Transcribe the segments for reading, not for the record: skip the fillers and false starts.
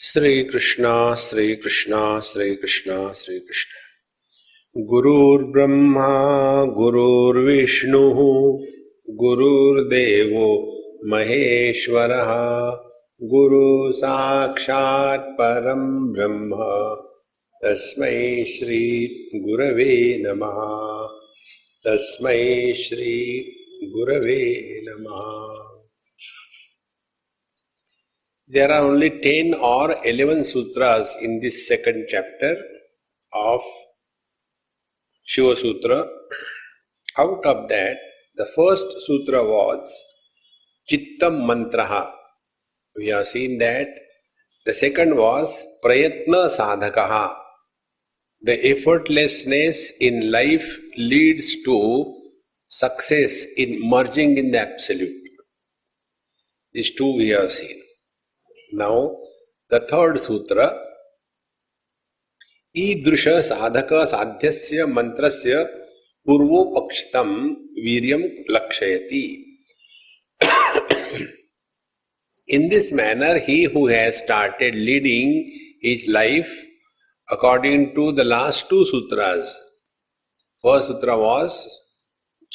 Sri Krishna, Sri Krishna, Sri Krishna, Sri Krishna. Gurur Brahma, Gurur Vishnu, Gurur Devo Maheshwaraha, Guru Sakshat Param Brahma, Tasmai Shri Gurave Namaha, Tasmai Shri Gurave Namaha. There are only 10 or 11 sutras in this second chapter of Shiva Sutra. Out of that, the first sutra was Chittam Mantraha. We have seen that. The second was Prayatna Sadhakaha. The effortlessness in life leads to success in merging in the Absolute. These two we have seen. Now, the third sutra, ईदृश साधक साध्यस्य मंत्रस्य पूर्वोपक्षितम वीर्यम लक्षयति. In this manner, he who has started leading his life according to the last two sutras. First sutra was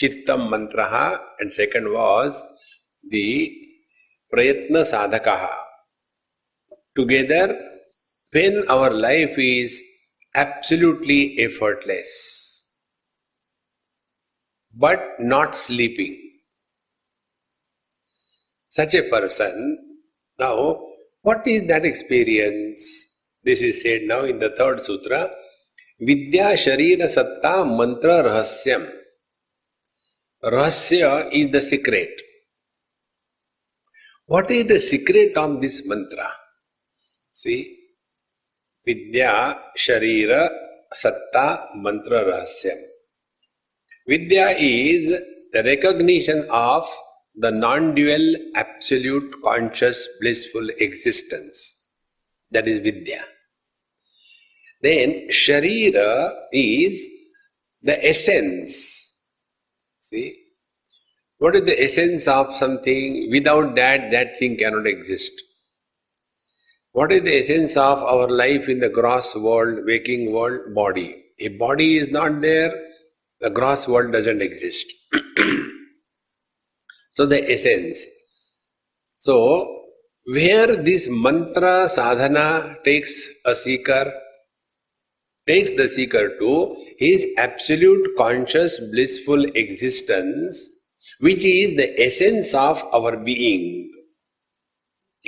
Chittam Mantraha and second was the Prayatna Sadhakaha. Together, when our life is absolutely effortless, but not sleeping, such a person, now what is that experience? This is said now in the third sutra, Vidya Sharira Satta Mantra Rahasyam. Rahasya is the secret. What is the secret of this mantra? See, Vidya Sharira Satta Mantra Rahasyam. Vidya is the recognition of the non-dual, absolute, conscious, blissful existence. That is Vidya. Then Sharira is the essence. See, what is the essence of something? Without that, that thing cannot exist. What is the essence of our life in the gross world, waking world? Body. If body is not there, the gross world doesn't exist. So the essence. So, where this mantra sadhana takes a seeker, takes the seeker to his absolute conscious blissful existence, which is the essence of our being.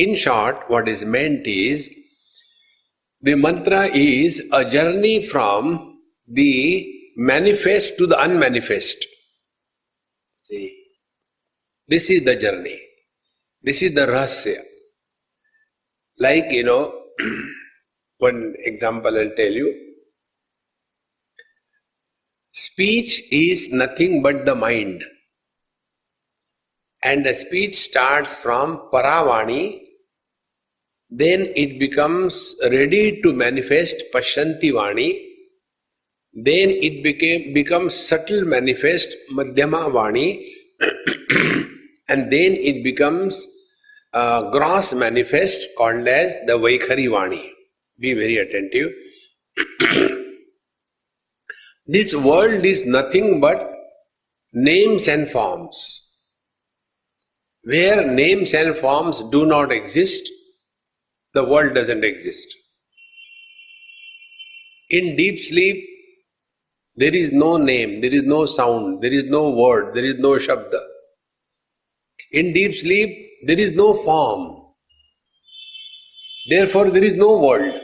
In short, what is meant is, the mantra is a journey from the manifest to the unmanifest. See, this is the journey. This is the rahasya. Like, one example I'll tell you. Speech is nothing but the mind. And the speech starts from Paravani, then it becomes ready to manifest Pashyanti Vani, then it becomes subtle manifest Madhyama Vani, and then it becomes gross manifest called as the Vaikhari Vani. Be very attentive. This world is nothing but names and forms. Where names and forms do not exist, the world doesn't exist. In deep sleep, there is no name, there is no sound, there is no word, there is no shabda. In deep sleep, there is no form. Therefore, there is no world.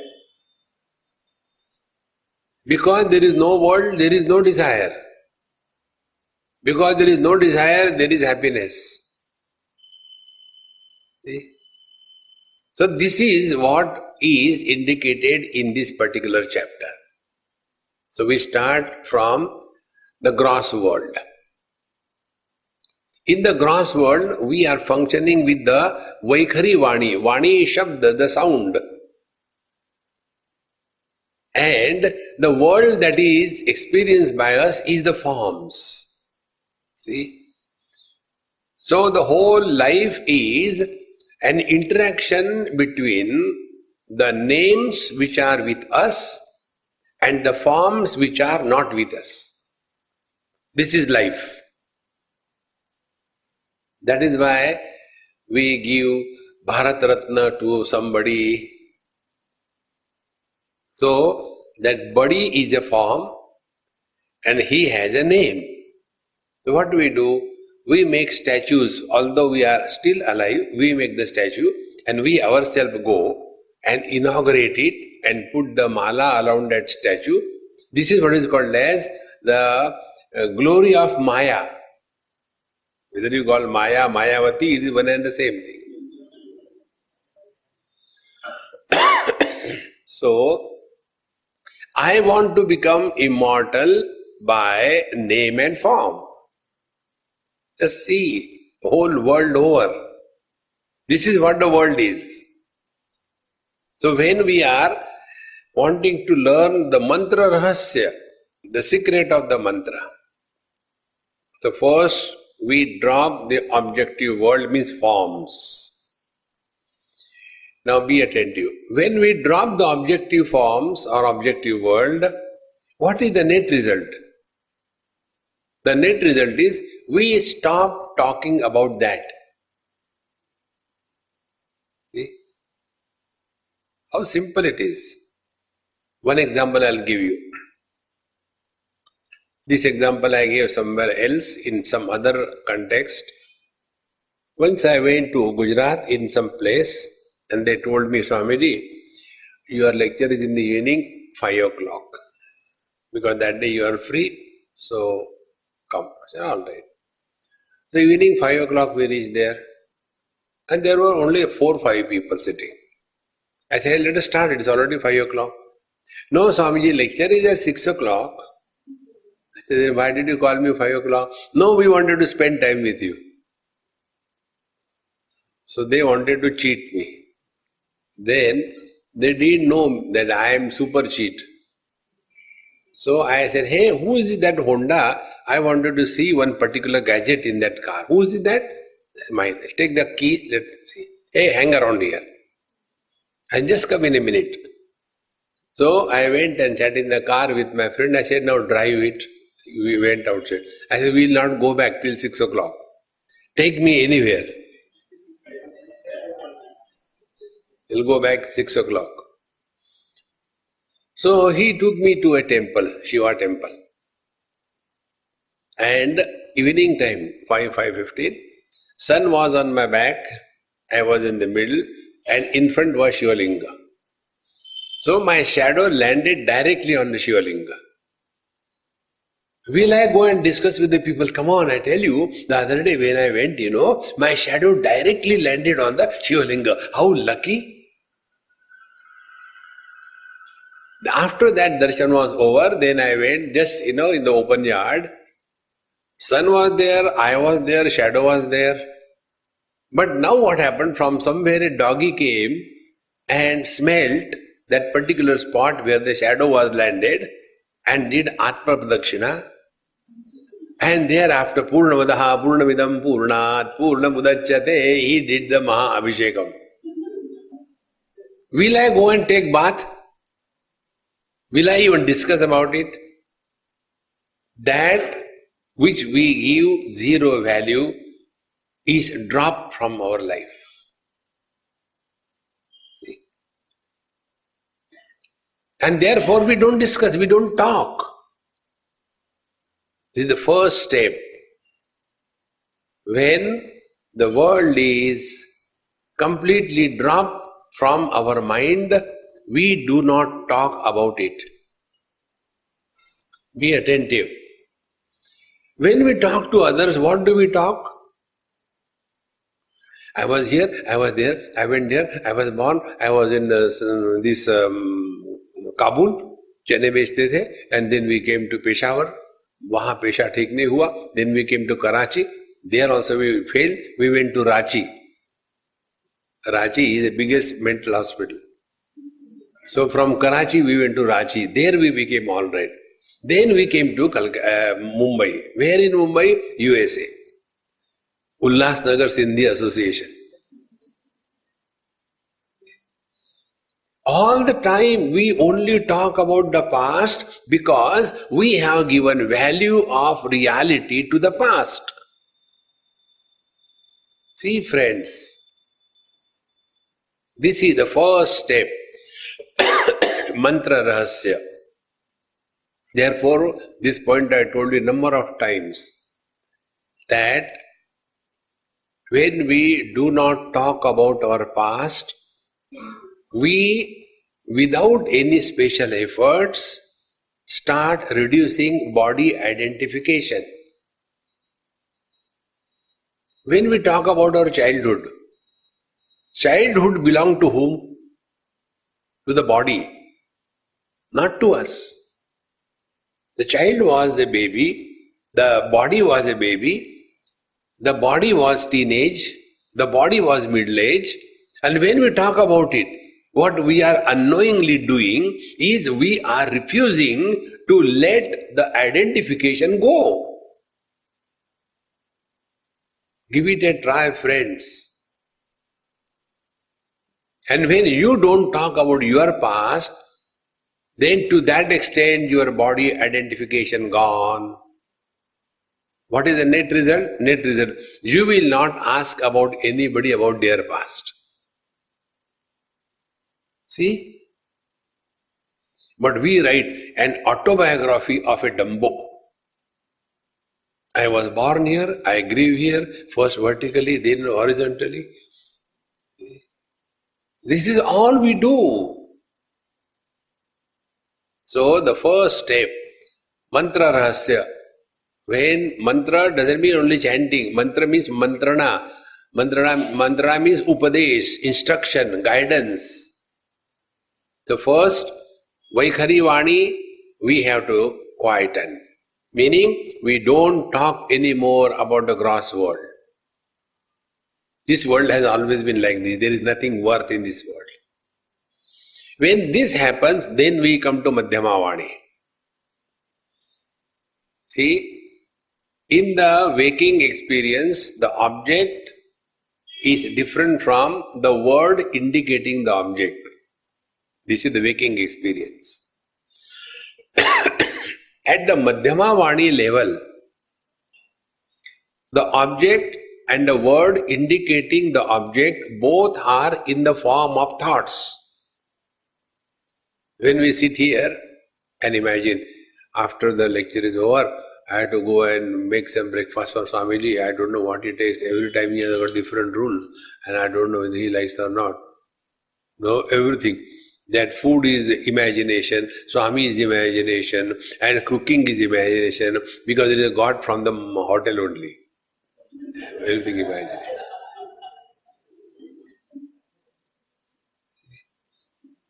Because there is no world, there is no desire. Because there is no desire, there is happiness. See? So this is what is indicated in this particular chapter. So we start from the gross world. In the gross world, we are functioning with the Vaikhari Vani. Vani is Shabda, the sound. And the world that is experienced by us is the forms. See? So the whole life is an interaction between the names which are with us and the forms which are not with us. This is life. That is why we give Bharat Ratna to somebody. So that body is a form and he has a name. So what do? We make statues. Although we are still alive, we make the statue and we ourselves go and inaugurate it and put the mala around that statue. This is what is called as the glory of Maya. Whether you call Maya, Mayavati, it is one and the same thing. So, I want to become immortal by name and form. Just see, the whole world over. This is what the world is. So when we are wanting to learn the mantra rahasya, the secret of the mantra, the first we drop the objective world, means forms. Now be attentive. When we drop the objective forms or objective world, what is the net result? The net result is we stop talking about that. See? How simple it is. One example I'll give you. This example I gave somewhere else in some other context. Once I went to Gujarat in some place and they told me, Swamiji, your lecture is in the evening, 5 o'clock. Because that day you are free, so come. I said, all right. So evening 5 o'clock we reached there and there were only 4 or 5 people sitting. I said, let us start, it is already 5 o'clock. No, Swamiji, lecture is at 6 o'clock. I said, why did you call me 5 o'clock? No, we wanted to spend time with you. So they wanted to cheat me. Then they didn't know that I am super cheat. So I said, hey, who is that Honda? I wanted to see one particular gadget in that car. Who is that? That's mine. Take the key, let's see. Hey, hang around here. I'll just come in a minute. So I went and sat in the car with my friend. I said, now drive it. We went outside. I said, we will not go back till 6 o'clock. Take me anywhere. We'll go back 6 o'clock. So he took me to a temple, Shiva temple. And evening time, 5:15, sun was on my back, I was in the middle, and in front was Shiva Linga. So my shadow landed directly on the Shiva Linga. Will I go and discuss with the people? Come on, I tell you, the other day when I went, my shadow directly landed on the Shiva Linga. How lucky! After that darshan was over, then I went just, in the open yard. Sun was there, I was there, shadow was there. But now what happened? From somewhere a doggy came and smelt that particular spot where the shadow was landed and did Atma Pradakshina. And thereafter, Purnamadaha, Purnamidam, Purnat, Purnamudachyate, he did the Maha Abhishekam. Will I go and take bath? Will I even discuss about it? That which we give zero value is dropped from our life. See? And therefore we don't discuss, we don't talk. This is the first step. When the world is completely dropped from our mind, we do not talk about it. Be attentive. When we talk to others, what do we talk? I was here, I was there, I went there, I was born, I was in this Kabul, Chennai बेचते थे, and then we came to Peshawar. वहाँ पेशा ठीक नहीं हुआ. Then we came to Karachi. There also we failed. We went to Ranchi. Ranchi is the biggest mental hospital. So from Karachi we went to Ranchi. There we became all right. Then we came to Mumbai. Where in Mumbai? USA. Ulhasnagar Sindhi Association. all the time we only talk about the past because we have given value of reality to the past. See friends, this is the first step, mantra rahasya. Therefore, this point I told you a number of times, that when we do not talk about our past, we, without any special efforts, start reducing body identification. When we talk about our childhood belonged to whom? To the body, not to us. The child was a baby, the body was a baby, the body was teenage, the body was middle age, and when we talk about it, what we are unknowingly doing is we are refusing to let the identification go. Give it a try, friends. And when you don't talk about your past, then to that extent your body identification gone. What is the net result? Net result, you will not ask about anybody about their past. See? But we write an autobiography of a Dumbo. I was born here, I grew here, first vertically, then horizontally. This is all we do. So the first step, mantra rahasya. When mantra doesn't mean only chanting, mantra means mantrana. Mantra means upadesh, instruction, guidance. So first, Vaikhari Vani, we have to quieten. Meaning, we don't talk anymore about the gross world. This world has always been like this. There is nothing worth in this world. When this happens, then we come to Madhyama Vani. See, in the waking experience, the object is different from the word indicating the object. This is the waking experience. At the Madhyama Vani level, the object and the word indicating the object both are in the form of thoughts. When we sit here and imagine, after the lecture is over, I have to go and make some breakfast for Swamiji. I don't know what he takes. Every time he has got different rules and I don't know whether he likes or not. No, everything. That food is imagination, Swami is imagination, and cooking is imagination, because it is got from the hotel only. Everything imagination.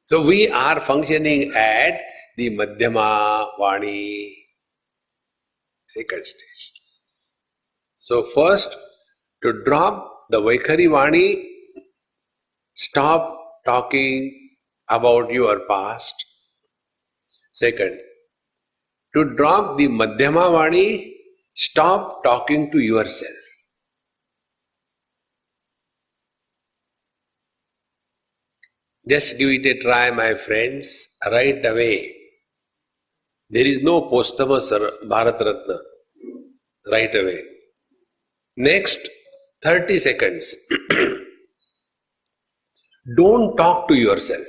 So we are functioning at the Madhyama Vani, second stage. So first, to drop the Vaikhari Vani, stop talking about your past. Second, to drop the Madhyama Vani, stop talking to yourself. Just give it a try, my friends, right away. There is no posthumous Bharat Ratna, right away. Next, 30 seconds. Don't talk to yourself.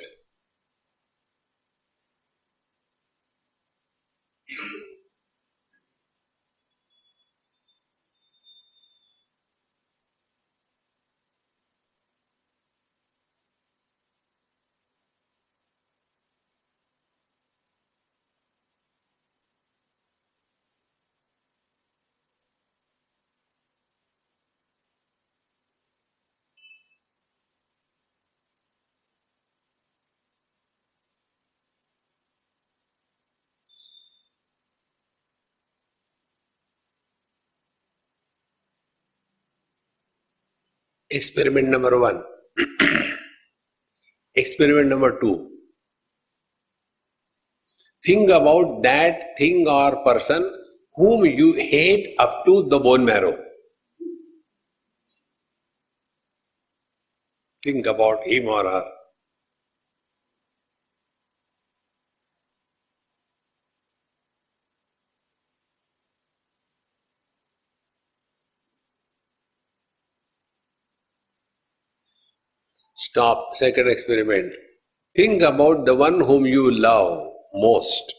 Experiment number 1. Experiment number 2. Think about that thing or person whom you hate up to the bone marrow. Think about him or her. Stop. Second experiment. Think about the one whom you love most.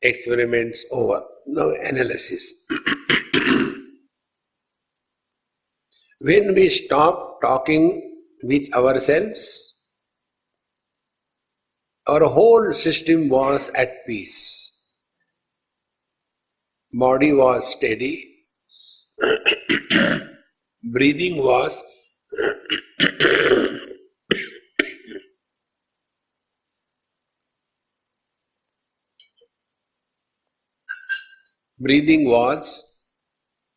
Experiments over. Now analysis. When we stop talking with ourselves, our whole system was at peace. Body was steady. Breathing was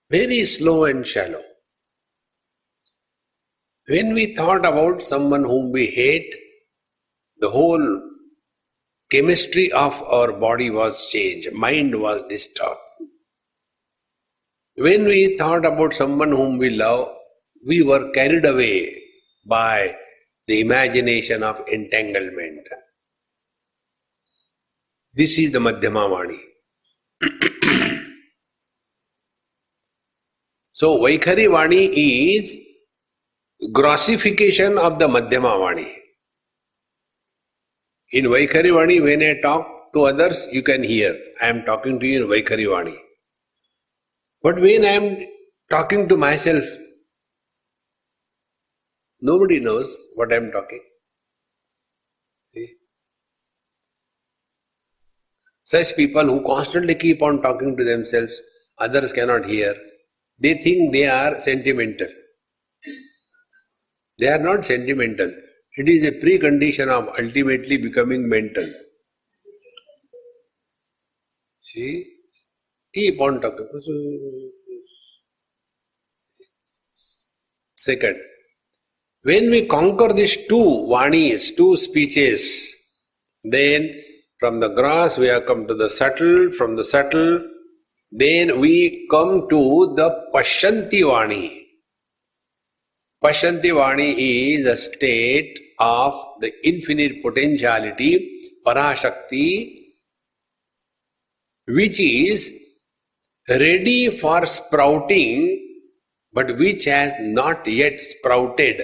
very slow and shallow. When we thought about someone whom we hate, the whole chemistry of our body was changed, mind was disturbed. When we thought about someone whom we love, we were carried away by the imagination of entanglement. This is the Madhyama Vani. So Vaikhari Vani is grossification of the Madhyama Vani. In Vaikhari Vani, when I talk to others, you can hear. I am talking to you in Vaikhari Vani. But when I am talking to myself, nobody knows what I am talking. See? Such people who constantly keep on talking to themselves, others cannot hear. They think they are sentimental. They are not sentimental. It is a precondition of ultimately becoming mental. See? Keep on talking. Second, when we conquer these two vanis, two speeches, then from the gross we have come to the subtle, from the subtle, then we come to the Pashyanti Vani. Pashyanti Vani is a state of the infinite potentiality, Parashakti, which is ready for sprouting, but which has not yet sprouted.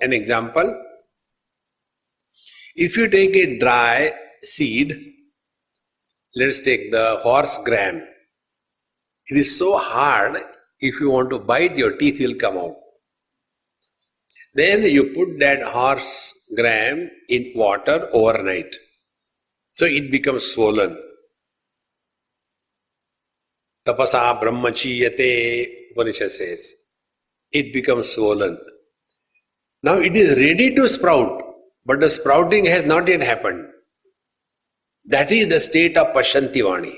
An example, if you take a dry seed, let's take the horse gram. It is so hard, if you want to bite, your teeth will come out. Then you put that horse gram in water overnight. So it becomes swollen. Tapasa brahmachiyate, Upanishad says. It becomes swollen. Now it is ready to sprout, but the sprouting has not yet happened. That is the state of Pashyanti Vani.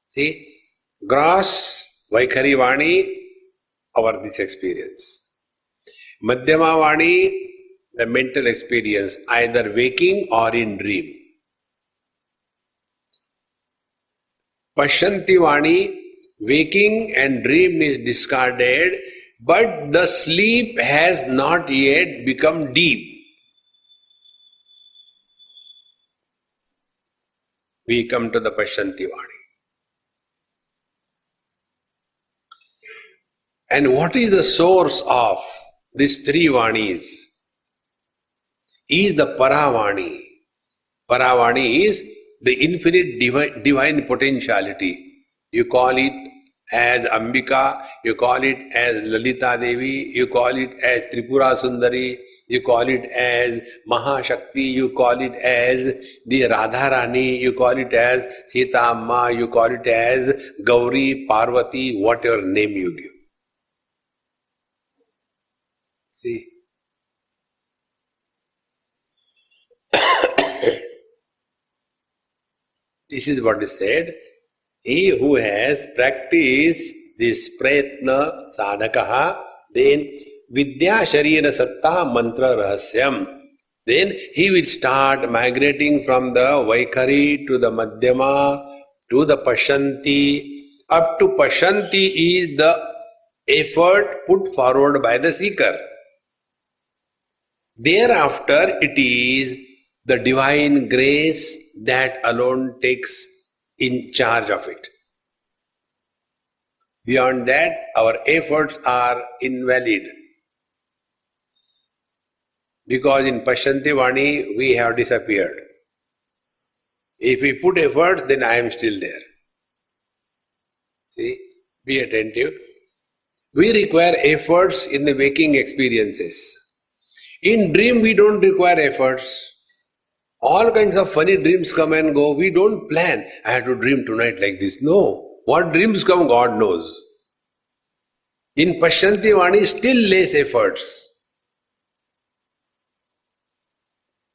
See, gross Vaikhari Vani, our this experience. Madhyama Vani, the mental experience, either waking or in dream. Pashyanti Vani, waking and dream is discarded, but the sleep has not yet become deep. We come to the Pashyanti Vani. And what is the source of these three Vanis? Is the Paravani. Paravani is the infinite divine potentiality. You call it as Ambika, you call it as Lalita Devi, you call it as Tripura Sundari, you call it as Mahashakti, you call it as the Radharani, you call it as Sita Amma, you call it as Gauri, Parvati, whatever name you give. See? This is what is said. He who has practiced this prayatna sadhakaha, then vidya sharira satta mantra rahasyam, then he will start migrating from the Vaikhari to the Madhyama to the Pashyanti. Up to Pashyanti is the effort put forward by the seeker. Thereafter, it is the divine grace that alone takes in charge of it. Beyond that, our efforts are invalid. Because in Pashyanti Vani, we have disappeared. If we put efforts, then I am still there. See, be attentive. We require efforts in the waking experiences. In dream, we don't require efforts. All kinds of funny dreams come and go. We don't plan, I have to dream tonight like this. No. What dreams come, God knows. In Pashyanti Vani, still less efforts.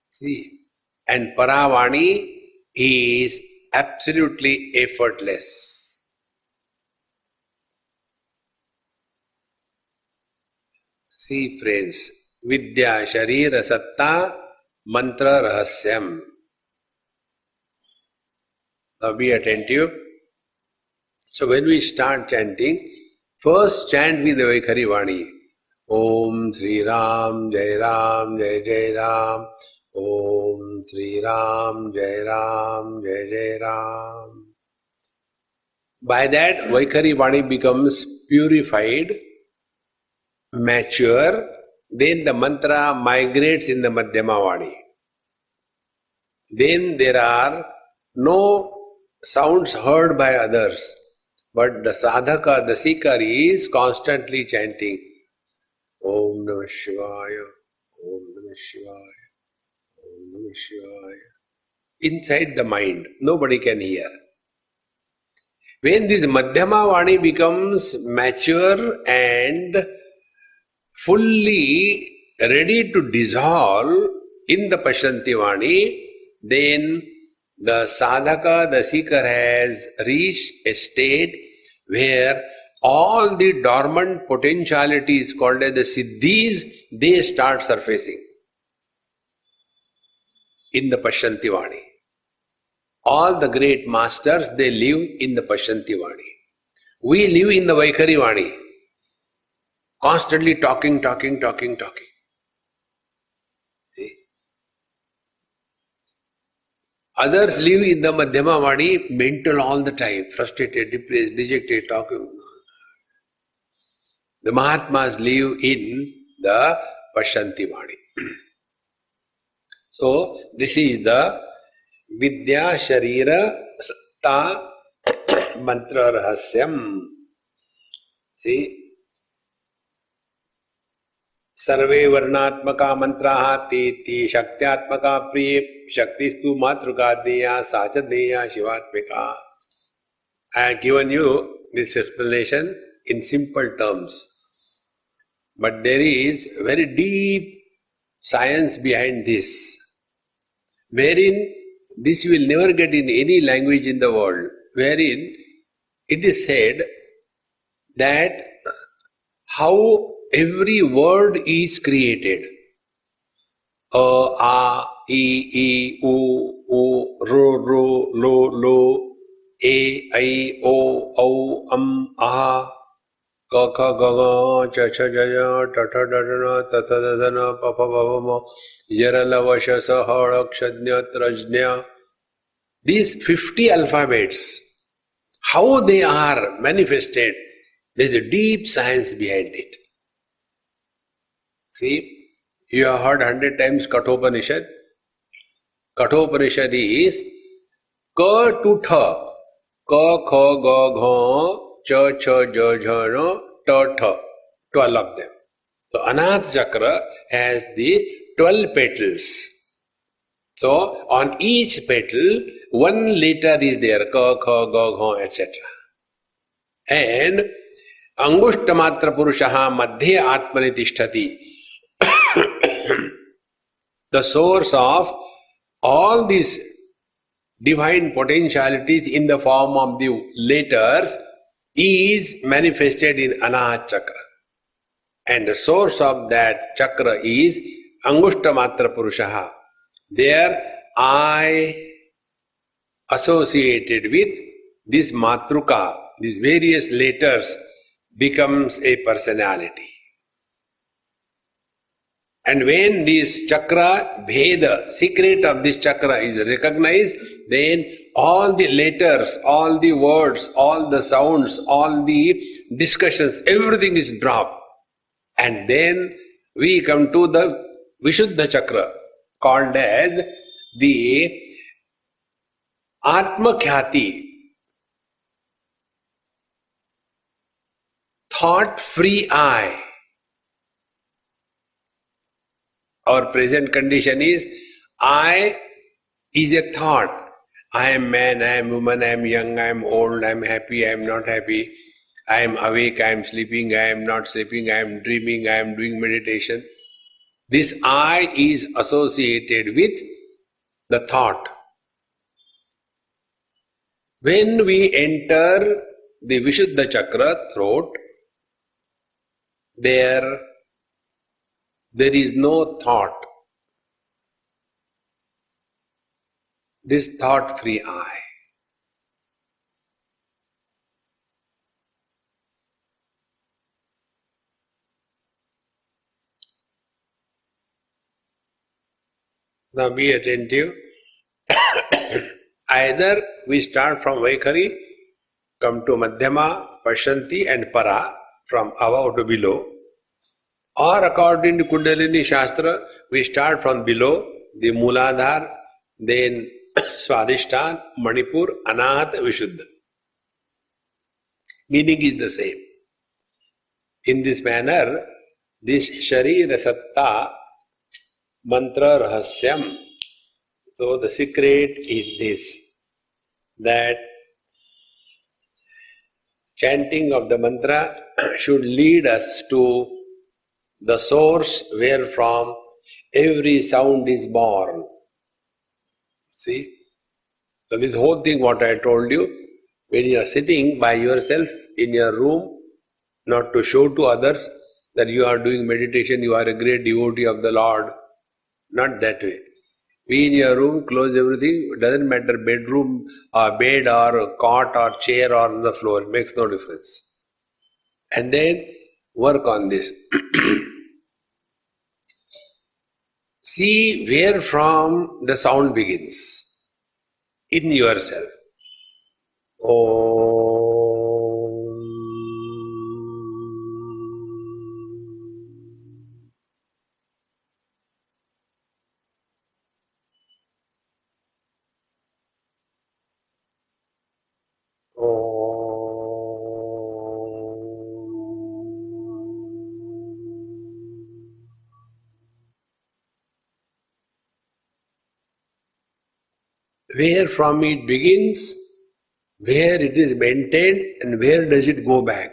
See, and Paravani is absolutely effortless. See, friends, Vidya Sharira Satta Mantra Rahasyam. Now be attentive. So when we start chanting, first chant with the Vaikhari Vani. Om Sri Ram Jai Ram Jai Jai Ram. Om Sri Ram Jai Ram Jai Jai Ram. By that, Vaikhari Vani becomes purified, mature, then the mantra migrates in the Madhyama Vani. Then there are no sounds heard by others, but the sadhaka, the seeker is constantly chanting Om Namah Shivaya, Om Namah Shivaya, Om Namah Shivaya. Inside the mind, nobody can hear. When this Madhyama Vani becomes mature and fully ready to dissolve in the Pashyanti Vani, then the sadhaka, the seeker has reached a state where all the dormant potentialities called as the siddhis, they start surfacing in the Pashyanti Vani. All the great masters, they live in the Pashyanti Vani. We live in the Vaikhari Vani. Constantly talking. See? Others live in the Madhyama Vani, mental all the time, frustrated, depressed, dejected, talking. The Mahatmas live in the Pashyanti Vani. So, this is the Vidya Sharira Satta Mantra Rahasyam. See? सर्वे वर्णात्मका मंत्राः तेति शक्त्यात्मका प्रिय शक्तिस्तु मातृका देया साच देया शिवात्मिका. I have given you this explanation in simple terms, but there is very deep science behind this, wherein this you will never get in any language in the world, wherein it is said that how every word is created. A, I, U, Ro, Lo, E, I, O, Ah, Ka, Ga, Cha, Cha, Ja, Ta, Ta, Da, Da, Ta, Ta, Da, Da, Pa, Pa, Pa, Ma, Yara, Lava, Sha, Sa, Ha, Kshadnya, Trajnya. These 50 alphabets, how they are manifested, there is a deep science behind it. See, you have heard 100 times Kathopanishad. Kathopanishad is Ka to Tha, Ka, Kha, Ga, Gha, Cha, Cha, Ja, Jha, No, Ta, Tha, 12 of them. So, Anahata Chakra has the 12 petals. So, on each petal, one letter is there, Ka, Kha, Ga, Gha, etc. And Angushtamatra Purushaha Madhye Atmani Tishtati. The source of all these divine potentialities in the form of the letters is manifested in Anahata Chakra. And the source of that chakra is Angushtamatra Purushaha. There I associated with this Matruka, these various letters becomes a personality. And when this chakra, Bheda, secret of this chakra is recognized, then all the letters, all the words, all the sounds, all the discussions, everything is dropped. And then we come to the Vishuddha chakra, called as the Atma Khyati, thought-free eye. Our present condition is, I is a thought. I am man, I am woman, I am young, I am old, I am happy, I am not happy, I am awake, I am sleeping, I am not sleeping, I am dreaming, I am doing meditation. This I is associated with the thought. When we enter the Vishuddha chakra, throat, there is no thought. This thought-free eye. Now be attentive. Either we start from Vaikhari, come to Madhyama, Pashyanti and Para, from above to below. Or according to Kundalini Shastra, we start from below, the Mooladhara, then Swadhisthana, Manipur, Anahata, Vishuddha. Meaning is the same. In this manner, this Sharira Satta Mantra Rahasyam. So the secret is this, that chanting of the mantra should lead us to the source wherefrom every sound is born. See? So this whole thing what I told you, when you are sitting by yourself in your room, not to show to others that you are doing meditation, you are a great devotee of the Lord, not that way. Be in your room, close everything, it doesn't matter bedroom or bed or cot or chair or on the floor, it makes no difference. And then work on this. See where from the sound begins in yourself. Where from it begins, where it is maintained, and where does it go back?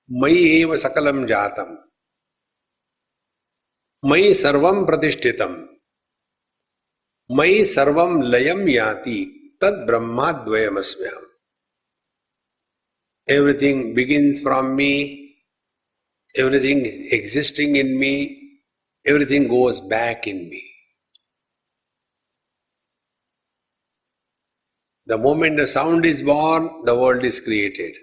Mayi eva sakalam jatam. Mayi sarvam pratishtitam. Mayi sarvam layam yati. Tad brahma dvayam asmyam. Everything begins from me, everything existing in me, everything goes back in me. The moment the sound is born, the world is created.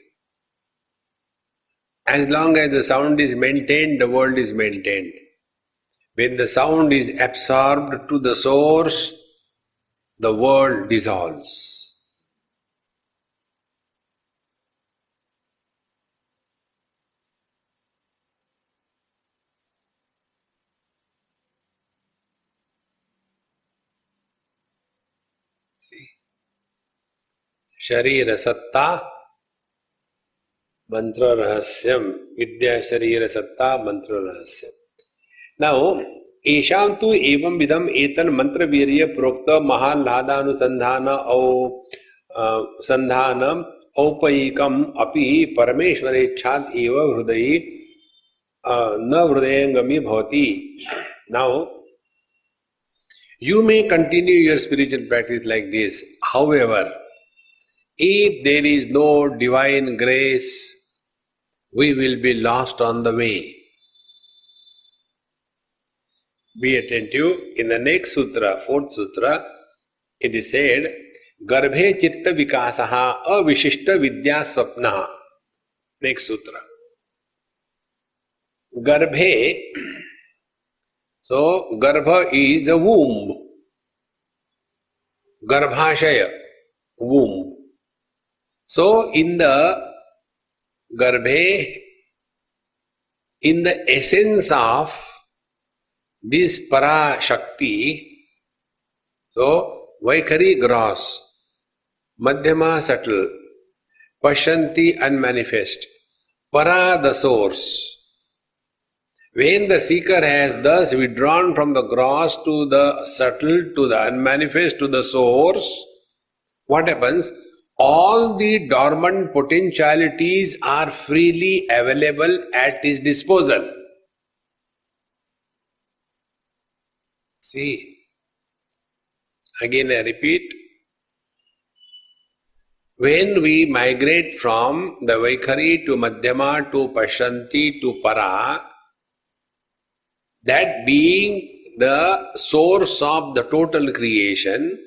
As long as the sound is maintained, the world is maintained. When the sound is absorbed to the source, the world dissolves. Sharira Satta Mantra Rahasyam. Vidya Sharira Satta Mantra Rahasyam. Now, Esham tu evam vidam etan mantra virya prokta mahalladhanusandhana au sandhanam aupayikam api parameshwarechhat eva hrudayi na hrudayangami bhavati. Now, you may continue your spiritual practice like this. However, if there is no divine grace, we will be lost on the way. Be attentive. In the next sutra, fourth sutra, it is said, गर्भे चित्त विकासः अविशिष्ट विद्या स्वप्नः. Next सूत्र. गर्भे, so garbha is a womb. Garbhashaya, womb. So in the garbhe, in the essence of this para shakti, so Vaikhari gross, Madhyama subtle, Pashyanti unmanifest, para the source. When the seeker has thus withdrawn from the gross to the subtle, to the unmanifest, to the source, what happens? All the dormant potentialities are freely available at his disposal. See, again I repeat, when we migrate from the Vaikhari to Madhyama to Pashyanti to Para, that being the source of the total creation,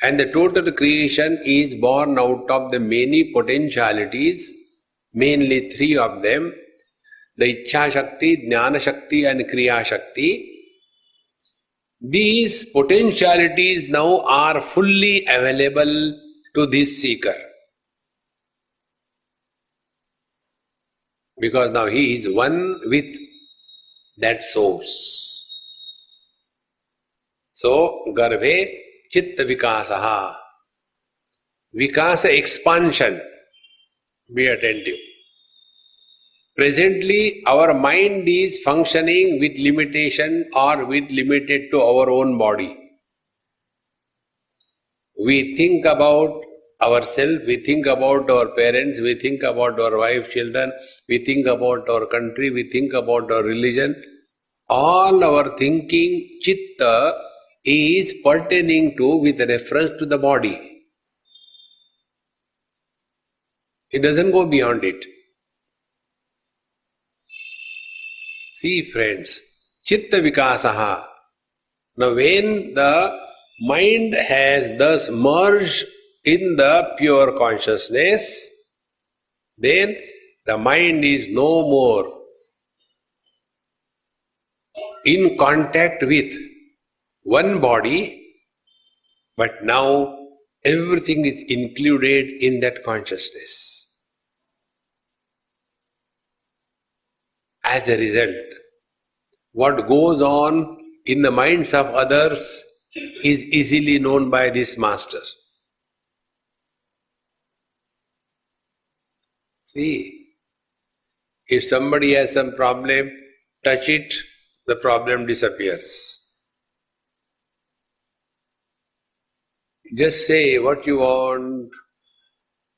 and the total creation is born out of the many potentialities, mainly three of them, the Ichha Shakti, Jnana Shakti and Kriya Shakti. These potentialities now are fully available to this seeker. Because now he is one with that source. So, Garbhe Chitta Vikasaha. Vikasa expansion. Be attentive. Presently, our mind is functioning with limitation or with limited to our own body. We think about ourselves, we think about our parents, we think about our wife, children, we think about our country, we think about our religion. All our thinking, chitta, is pertaining to with reference to the body. It doesn't go beyond it. See friends, chitta vikasaha. Now when the mind has thus merged in the pure consciousness, then the mind is no more in contact with one body, but now everything is included in that consciousness. As a result, what goes on in the minds of others is easily known by this master. See, if somebody has some problem, touch it, the problem disappears. Just say what you want.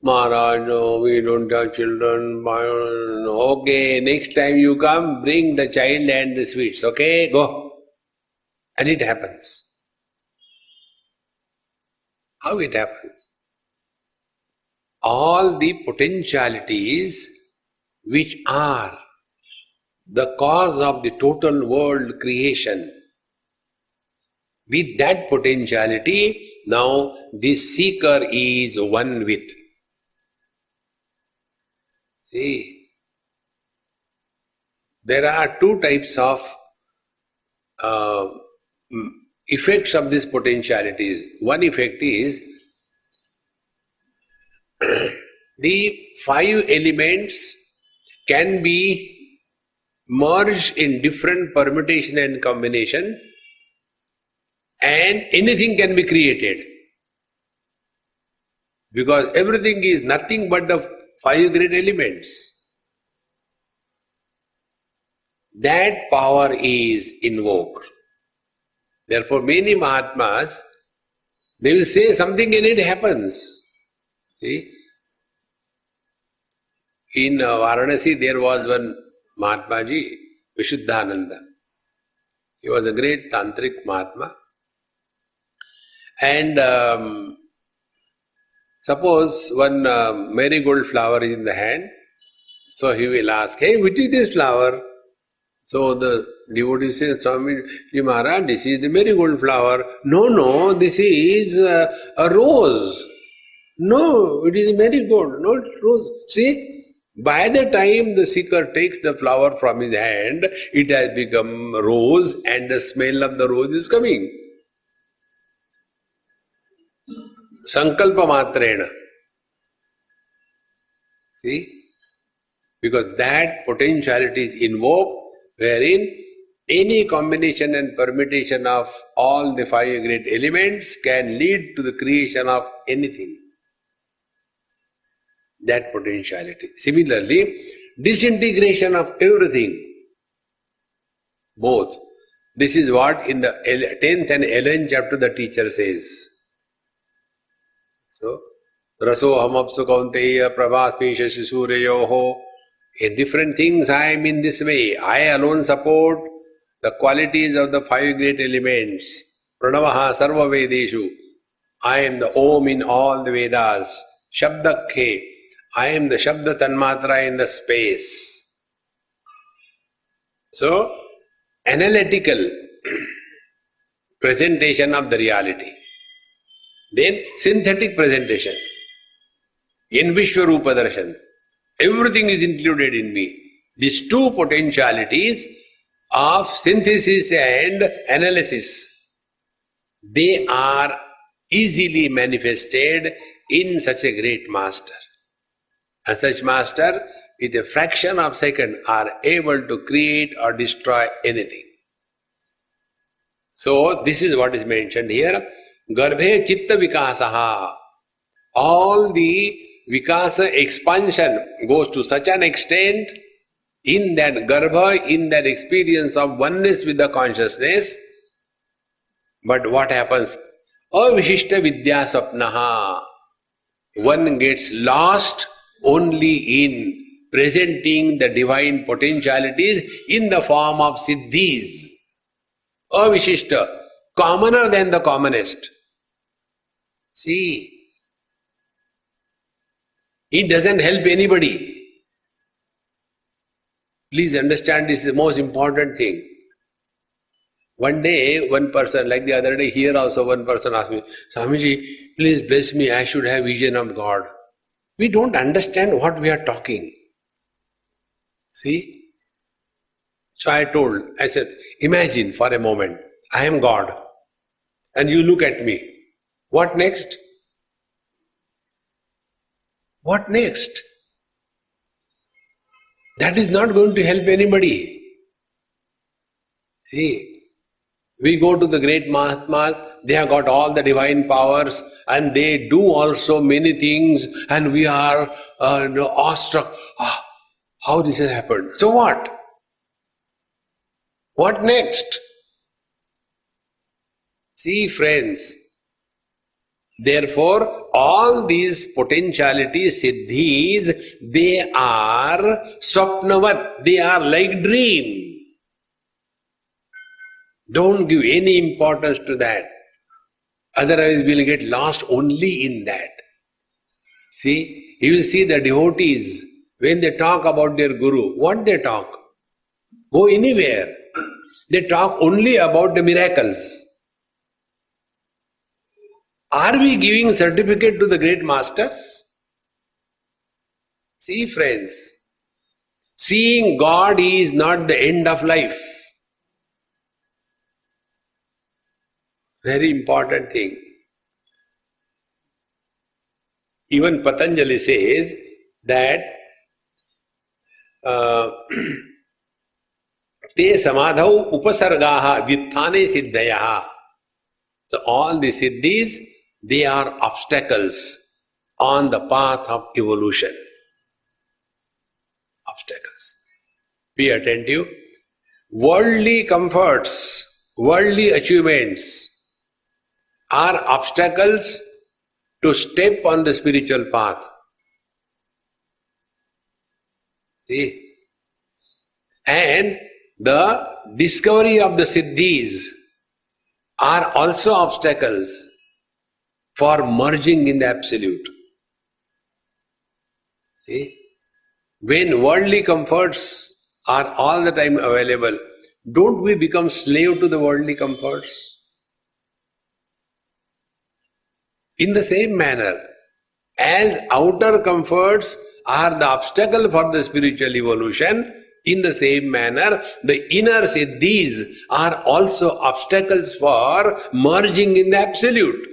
Maharaj, no, we don't have children. Okay, next time you come, bring the child and the sweets, okay? Go. And it happens. How it happens? All the potentialities which are the cause of the total world creation, with that potentiality, now this seeker is one with. See, there are two types of effects of these potentialities. One effect is the five elements can be merged in different permutation and combination, and anything can be created. Because everything is nothing but the five great elements. That power is invoked. Therefore, many Mahatmas, they will say something and it happens. See? In Varanasi, there was one Mahatmaji, Vishuddhananda. He was a great Tantric Mahatma. And suppose one marigold flower is in the hand, so he will ask, hey, which is this flower? So the devotee says, Swami Maharaj, this is the marigold flower. No, this is a rose. No, it is a marigold, not rose. See, by the time the seeker takes the flower from his hand, it has become rose and the smell of the rose is coming. Sankalpa matrena. See? Because that potentiality is invoked wherein any combination and permutation of all the five great elements can lead to the creation of anything. That potentiality. Similarly, disintegration of everything. Both. This is what in the 10th and 11th chapter the teacher says. So, Rasoham apsu kaunteya prabhasmi shashi suryoho. In different things I am in this way. I alone support the qualities of the five great elements. Pranavaha sarva vedeshu. I am the Om in all the Vedas. Shabdakhe. I am the Shabda Tanmatra in the space. So, analytical presentation of the reality. Then synthetic presentation. In Vishwarupa Darshan. Everything is included in me. These two potentialities of synthesis and analysis, they are easily manifested in such a great master. And such master, with a fraction of a second, are able to create or destroy anything. So, this is what is mentioned here. Garbhe chitta vikasaha. All the Vikasa expansion goes to such an extent in that garbha, in that experience of oneness with the consciousness. But what happens? Avishishta vidya sapnaha. One gets lost only in presenting the divine potentialities in the form of siddhis. Avishishta, commoner than the commonest. See, it doesn't help anybody. Please understand, this is the most important thing. One day, one person, like the other day, here also one person asked me, Swamiji, please bless me, I should have vision of God. We don't understand what we are talking. See? So I said, imagine for a moment, I am God, and you look at me. What next? What next? That is not going to help anybody. See, we go to the great Mahatmas, they have got all the divine powers and they do also many things, and we are awestruck. How this has happened? So what? What next? See, friends, therefore, all these potentialities, siddhis, they are swapnavat, they are like dream. Don't give any importance to that. Otherwise, we will get lost only in that. See, you will see the devotees, when they talk about their guru, what they talk? Go anywhere. They talk only about the miracles. Are we giving certificate to the great masters? See, friends, seeing God is not the end of life. Very important thing. Even Patanjali says that te samadhau upasargaha vyuthane siddhayaha. So all the siddhis, they are obstacles on the path of evolution. Obstacles. Be attentive. Worldly comforts, worldly achievements are obstacles to step on the spiritual path. See? And the discovery of the siddhis are also obstacles for merging in the absolute. See? When worldly comforts are all the time available, don't we become slave to the worldly comforts? In the same manner, as outer comforts are the obstacle for the spiritual evolution, in the same manner, the inner siddhis are also obstacles for merging in the absolute.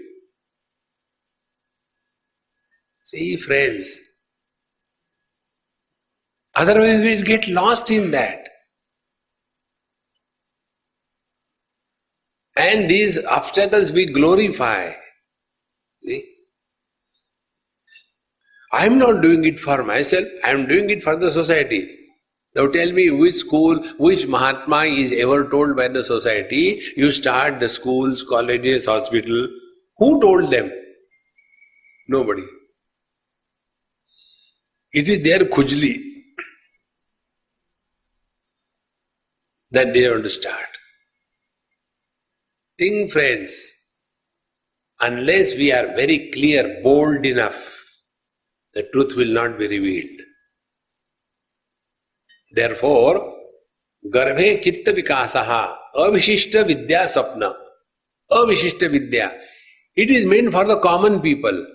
See, friends, otherwise we'll get lost in that. And these obstacles we glorify. See? I am not doing it for myself, I am doing it for the society. Now tell me, which school, which Mahatma is ever told by the society, you start the schools, colleges, hospital? Who told them? Nobody. It is their khujli that they want to start. Think, friends, unless we are very clear, bold enough, the truth will not be revealed. Therefore, Garbhe Chitta Vikasaha, Avishishta Vidya Sapna, Avishishta Vidya. It is meant for the common people.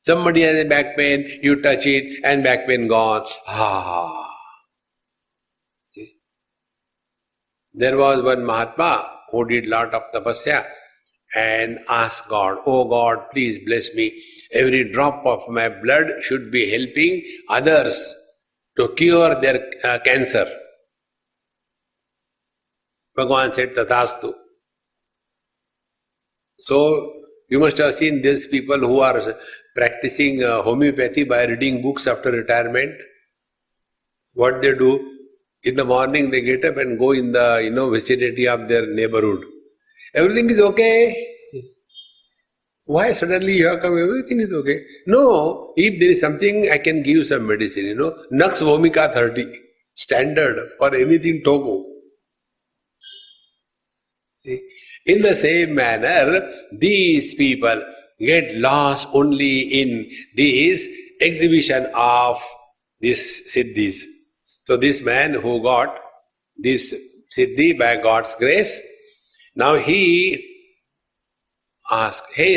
Somebody has a back pain, you touch it, and back pain gone. There was one Mahatma who did lot of tapasya and asked God, "Oh God, please bless me. Every drop of my blood should be helping others to cure their cancer." Bhagavan said, "Tathastu." So, you must have seen these people who are practicing homeopathy by reading books after retirement. What they do, in the morning they get up and go in the vicinity of their neighborhood. Everything is okay. Why suddenly you have come, everything is okay? No, if there is something, I can give some medicine, Nux vomica 30, standard for anything Togo. In the same manner, these people get lost only in this exhibition of these siddhis. So this man who got this siddhi by God's grace, now he asked, "Hey,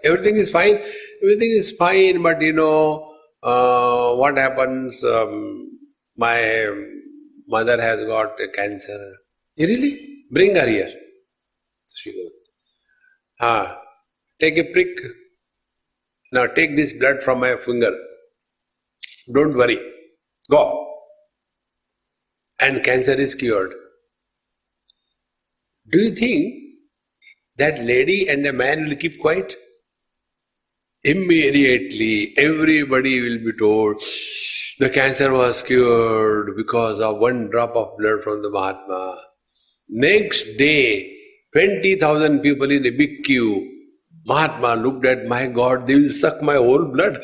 everything is fine? Everything is fine, but what happens? My mother has got cancer." "Really? Bring her here." So she goes, "Take a prick. Now take this blood from my finger. Don't worry. Go." And cancer is cured. Do you think that lady and the man will keep quiet? Immediately, everybody will be told, the cancer was cured because of one drop of blood from the Mahatma. Next day, 20,000 people in a big queue. Mahatma looked at, "My God, they will suck my whole blood."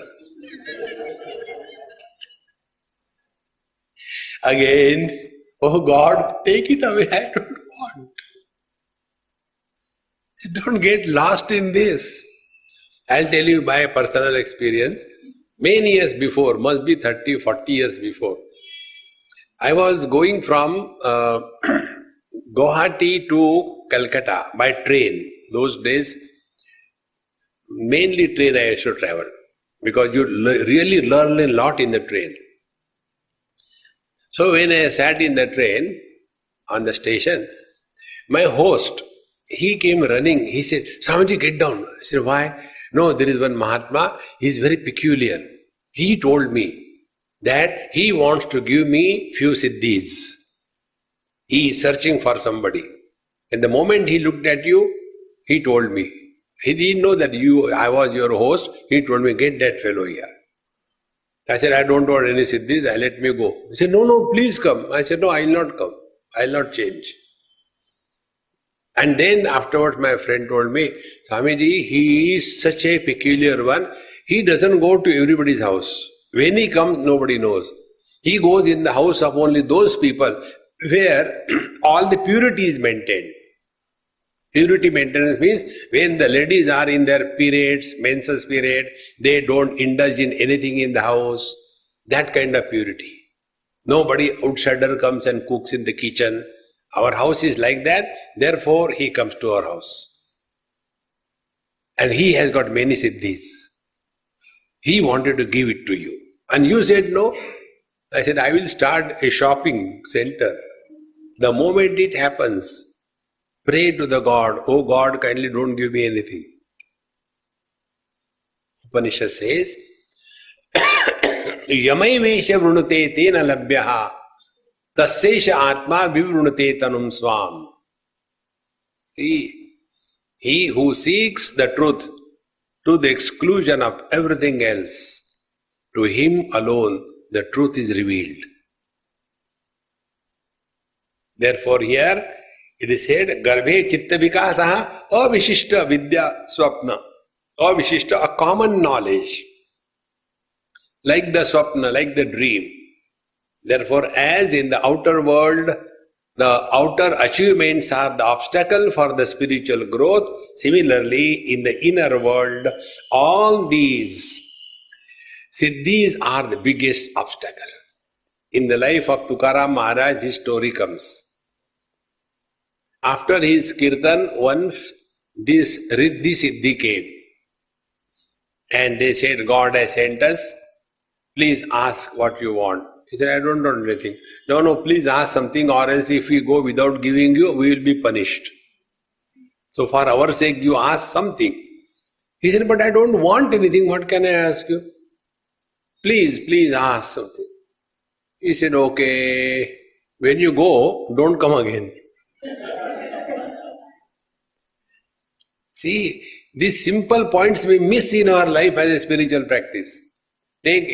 Again, "Oh God, take it away, I don't want." Don't get lost in this. I'll tell you my personal experience. Many years before, must be 30, 40 years before, I was going from Guwahati to Calcutta by train. Those days, mainly train I used to travel, because you really learn a lot in the train. So when I sat in the train on the station, my host, he came running. He said, "Swamiji, get down." I said, "Why?" "No, there is one Mahatma. He is very peculiar. He told me that he wants to give me few siddhis. He is searching for somebody. And the moment he looked at you, he told me. He didn't know that I was your host. He told me, get that fellow here. I said, I don't want any siddhis, let me go. He said, no, please come. I said, no, I will not come. I will not change. And then afterwards my friend told me, Swamiji, he is such a peculiar one. He doesn't go to everybody's house. When he comes, nobody knows. He goes in the house of only those people where all the purity is maintained. Purity maintenance means when the ladies are in their periods, menses period, they don't indulge in anything in the house. That kind of purity. Nobody outsider comes and cooks in the kitchen. Our house is like that, therefore he comes to our house. And he has got many siddhis. He wanted to give it to you. And you said no. I said, I will start a shopping center. The moment it happens, pray to the God, oh God, kindly don't give me anything. Upanishad says, Yamai vesha vrunute tena labhyaha tassesha atma vivrunute tanum swam. See, he who seeks the truth to the exclusion of everything else, to him alone the truth is revealed. Therefore here it is said, Garbhe chitta vikasaha avishishta vidya swapna. Avishishta, a common knowledge. Like the swapna, like the dream. Therefore, as in the outer world, the outer achievements are the obstacle for the spiritual growth, similarly, in the inner world, all these siddhis are the biggest obstacle. In the life of Tukaram Maharaj, this story comes. After his kirtan, once this Riddhi Siddhi came. And they said, God has sent us. Please ask what you want. He said, I don't want anything. No, please ask something, or else if we go without giving you, we will be punished. So for our sake, you ask something. He said, but I don't want anything. What can I ask you? Please ask something. He said, okay. When you go, don't come again. See, these simple points we miss in our life as a spiritual practice. Take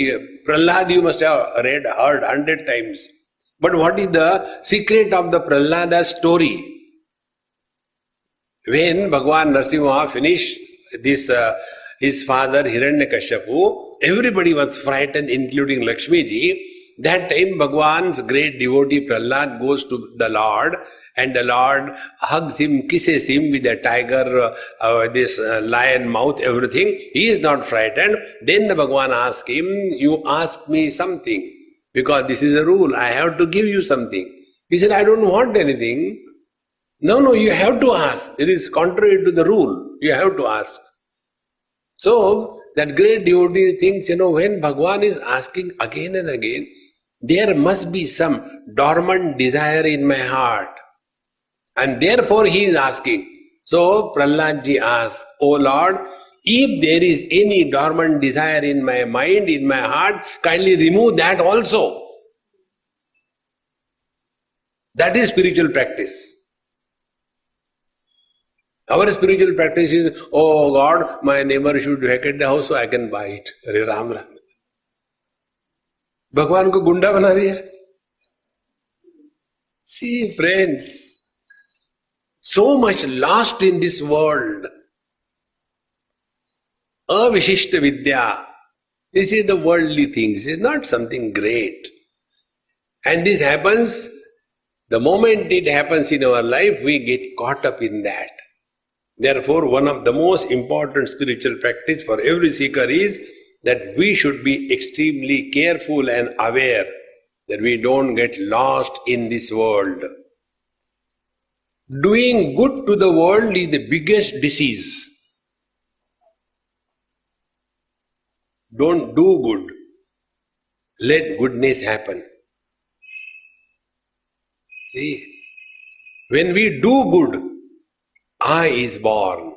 Prahlad, you must have heard 100 times. But what is the secret of the Prahlada story? When Bhagwan Narasimha finished this, his father Hiranyakashipu, everybody was frightened, including Lakshmi ji. That time Bhagwan's great devotee Prahlad goes to the Lord, and the Lord hugs him, kisses him with a tiger, this lion mouth, everything. He is not frightened. Then the Bhagwan asks him, you ask me something, because this is a rule, I have to give you something. He said, I don't want anything. No, you have to ask. It is contrary to the rule. You have to ask. So, that great devotee thinks, when Bhagwan is asking again and again, there must be some dormant desire in my heart. And therefore he is asking. So Prahlad ji asks, O Lord, if there is any dormant desire in my mind, in my heart, kindly remove that also. That is spiritual practice. Our spiritual practice is, oh God, my neighbor should vacate the house so I can buy it. Hare Ram Ram. Bhagwan ko gunda bana diya. See friends, so much lost in this world. Avishishta Vidya. This is the worldly things. It's not something great. And this happens, the moment it happens in our life, we get caught up in that. Therefore, one of the most important spiritual practice for every seeker is that we should be extremely careful and aware that we don't get lost in this world. Doing good to the world is the biggest disease. Don't do good. Let goodness happen. See, when we do good, I is born.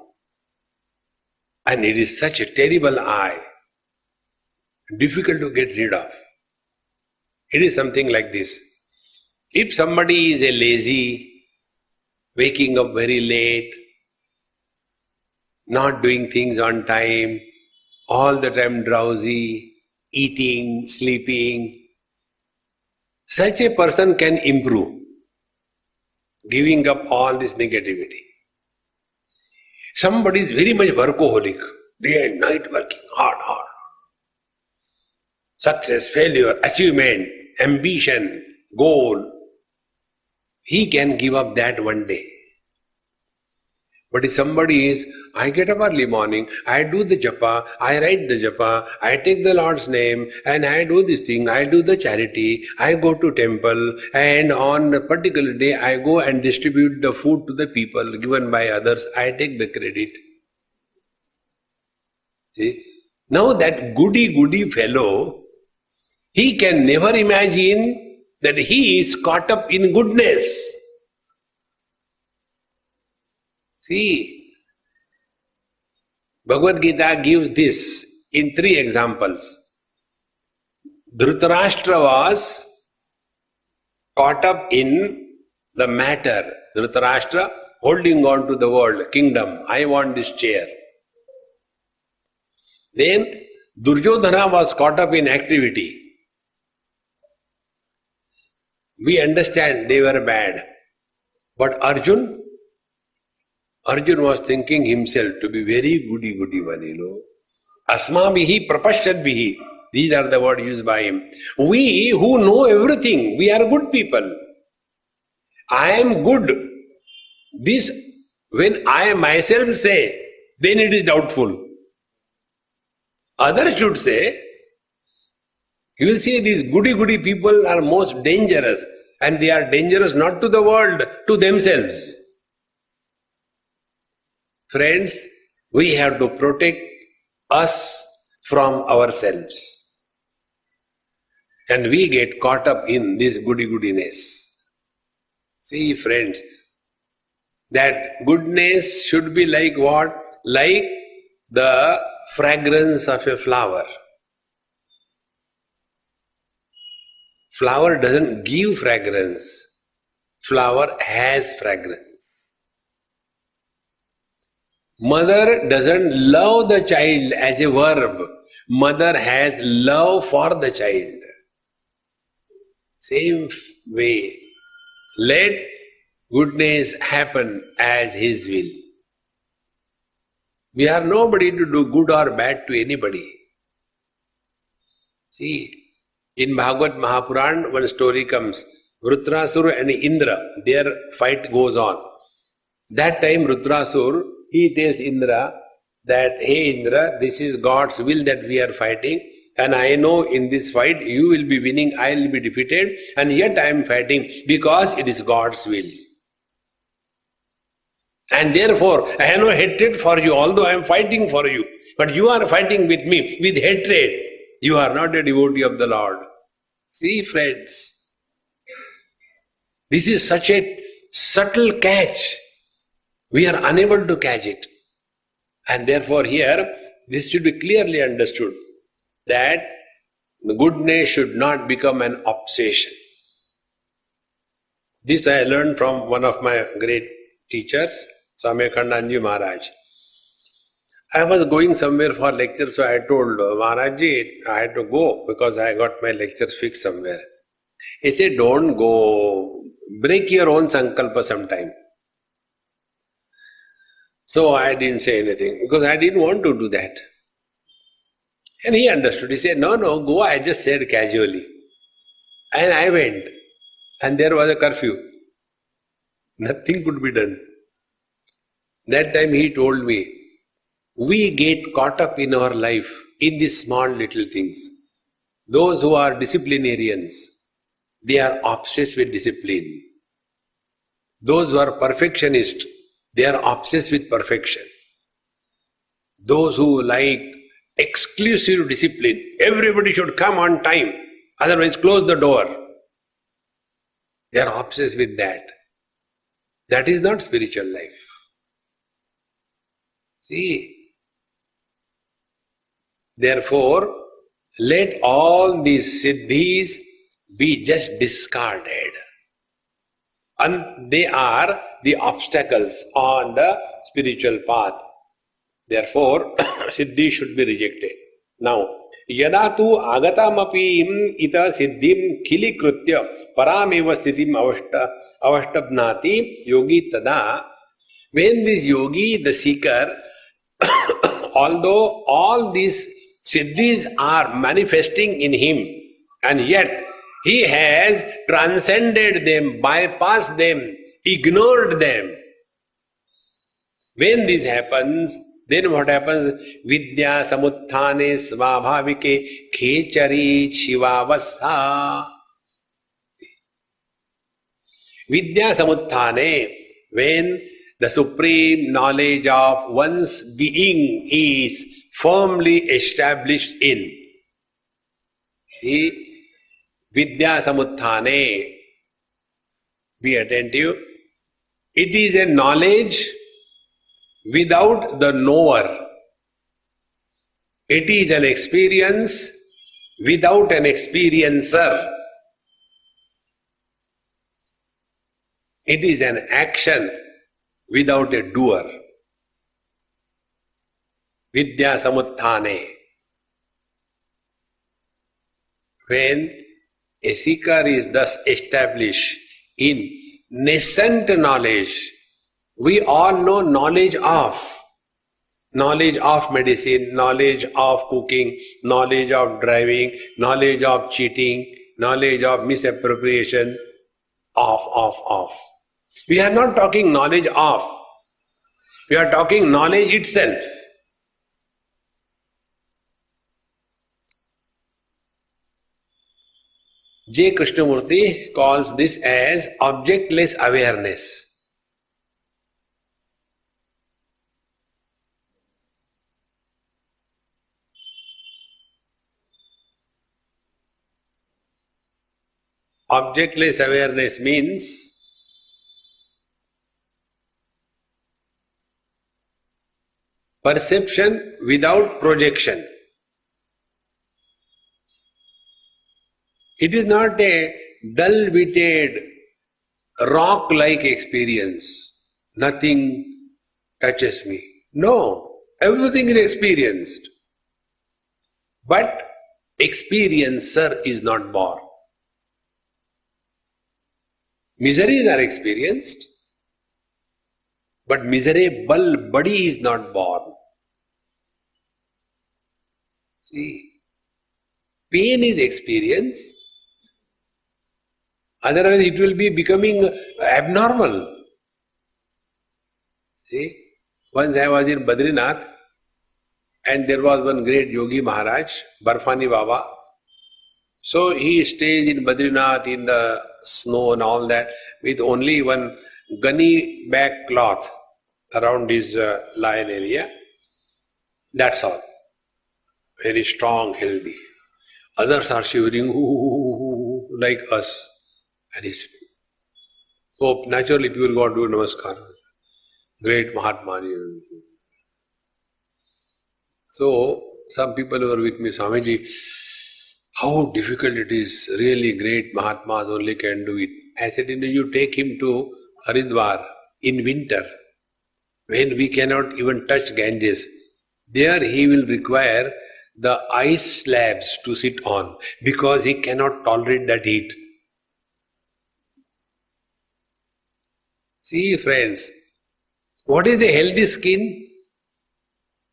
And it is such a terrible I, difficult to get rid of. It is something like this. If somebody is a lazy, waking up very late, not doing things on time, all the time drowsy, eating, sleeping, such a person can improve, giving up all this negativity. Somebody is very much workaholic, day and night working hard. Success, failure, achievement, ambition, goal. He can give up that one day. But if somebody is, I get up early morning, I do the japa, I write the japa, I take the Lord's name, and I do this thing, I do the charity, I go to temple, and on a particular day I go and distribute the food to the people given by others, I take the credit. See? Now that goody fellow, he can never imagine that he is caught up in goodness. See, Bhagavad Gita gives this in 3 examples. Dhritarashtra was caught up in the matter. Dhritarashtra holding on to the world, kingdom. I want this chair. Then Duryodhana was caught up in activity. We understand they were bad. But Arjun was thinking himself to be very goody one, Asmabihi prapashadbihi. These are the words used by him. We who know everything, we are good people. I am good. This, when I myself say, then it is doubtful. Others should say, you will see these goody people are most dangerous, and they are dangerous not to the world, to themselves. Friends, we have to protect us from ourselves. And we get caught up in this goodiness. See, friends, that goodness should be like what? Like the fragrance of a flower. Flower doesn't give fragrance. Flower has fragrance. Mother doesn't love the child as a verb. Mother has love for the child. Same way, let goodness happen as His will. We are nobody to do good or bad to anybody. See, in Bhagavad Mahapuran, one story comes. Vritrasura and Indra, their fight goes on. That time Vritrasura, he tells Indra that, hey Indra, this is God's will that we are fighting, and I know in this fight you will be winning, I will be defeated, and yet I am fighting because it is God's will. And therefore, I have no hatred for you, although I am fighting for you. But you are fighting with me with hatred. You are not a devotee of the Lord. See, friends, this is such a subtle catch. We are unable to catch it. And therefore here, this should be clearly understood that the goodness should not become an obsession. This I learned from one of my great teachers, Swami Akhandananda Maharaj. I was going somewhere for lecture, so I told Maharajji I had to go because I got my lectures fixed somewhere. He said, don't go, break your own sankalpa sometime. So I didn't say anything because I didn't want to do that. And he understood. He said, no, go. I just said casually. And I went. And there was a curfew. Nothing could be done. That time he told me, we get caught up in our life in these small little things. Those who are disciplinarians, they are obsessed with discipline. Those who are perfectionists, they are obsessed with perfection. Those who like exclusive discipline, everybody should come on time, otherwise close the door. They are obsessed with that. That is not spiritual life. See, therefore, let all these siddhis be just discarded. And they are the obstacles on the spiritual path. Therefore, siddhi should be rejected. Now, yada tu agatamapim ita siddhim khilikritya parameva sthitim avashtabnati yogi tada. When this yogi, the seeker, although all these siddhis are manifesting in him, and yet he has transcended them, bypassed them, ignored them. When this happens, then what happens? Vidya samuthane svabhavike khechari shivavastha. Vidya samuthane, when the supreme knowledge of one's being is firmly established in. See, Vidya samuthane, be attentive. It is a knowledge without the knower. It is an experience without an experiencer. It is an action without a doer. Vidya samuthane. When a seeker is thus established in nascent knowledge, we all know knowledge of medicine, knowledge of cooking, knowledge of driving, knowledge of cheating, knowledge of misappropriation, of. We are not talking knowledge of, we are talking knowledge itself. J. Krishnamurti calls this as objectless awareness. Objectless awareness means perception without projection. It is not a dull-witted, rock-like experience. Nothing touches me. No, everything is experienced. But experiencer is not born. Miseries are experienced, but miserable body is not born. See, pain is experienced. Otherwise, it will be becoming abnormal. See, once I was in Badrinath, and there was one great yogi Maharaj, Barfani Baba. So he stays in Badrinath in the snow and all that with only one gunny back cloth around his lion area. That's all. Very strong, healthy. Others are shivering like us. And he's so naturally people go and do namaskar. Great Mahatma. So some people were with me, Swamiji, how difficult it is, really great Mahatmas only can do it. I said, you take him to Haridwar in winter, when we cannot even touch Ganges. There he will require the ice slabs to sit on, because he cannot tolerate that heat. See friends, what is the healthy skin?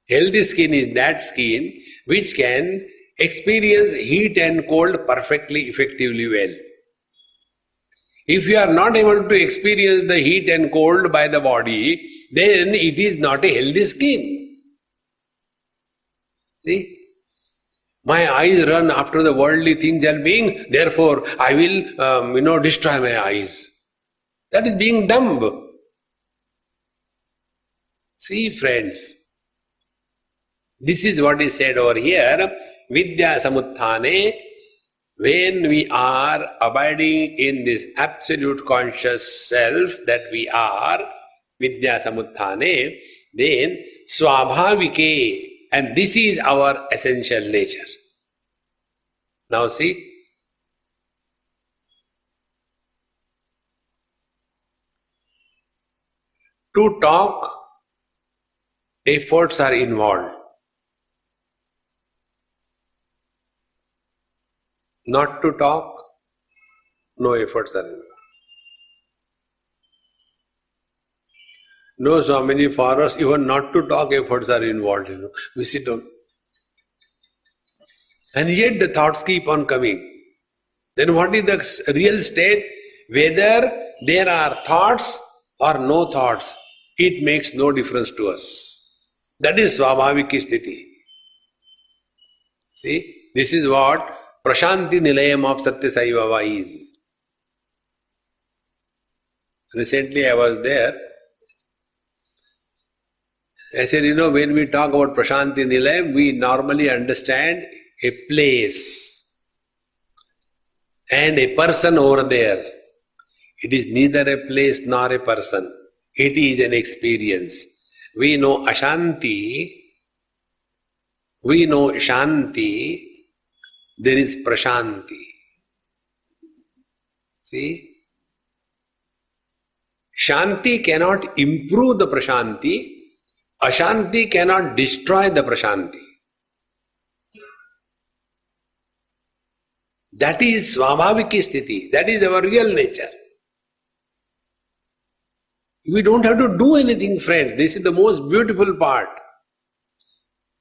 Healthy skin is that skin which can experience heat and cold perfectly, effectively well. If you are not able to experience the heat and cold by the body, then it is not a healthy skin. See? My eyes run after the worldly things and being, therefore I will, destroy my eyes. That is being dumb. See friends, this is what is said over here, Vidya Samuthane, when we are abiding in this absolute conscious self that we are, Vidya Samuthane, then Swabhavike, and this is our essential nature. Now see, to talk, efforts are involved. Not to talk, no efforts are involved. No, Swamiji, for us, even not to talk, efforts are involved. We sit down. And yet the thoughts keep on coming. Then what is the real state? Whether there are thoughts or no thoughts, it makes no difference to us. That is Swabhaviki Sthiti. See, this is what Prashanti Nilayam of Satya Sai Baba is. Recently I was there. I said, when we talk about Prashanti Nilayam, we normally understand a place and a person over there. It is neither a place nor a person. It is an experience. We know Ashanti, we know Shanti, there is Prashanti. See? Shanti cannot improve the Prashanti, Ashanti cannot destroy the Prashanti. That is Swabhaviki Sthiti, that is our real nature. We don't have to do anything, friends. This is the most beautiful part.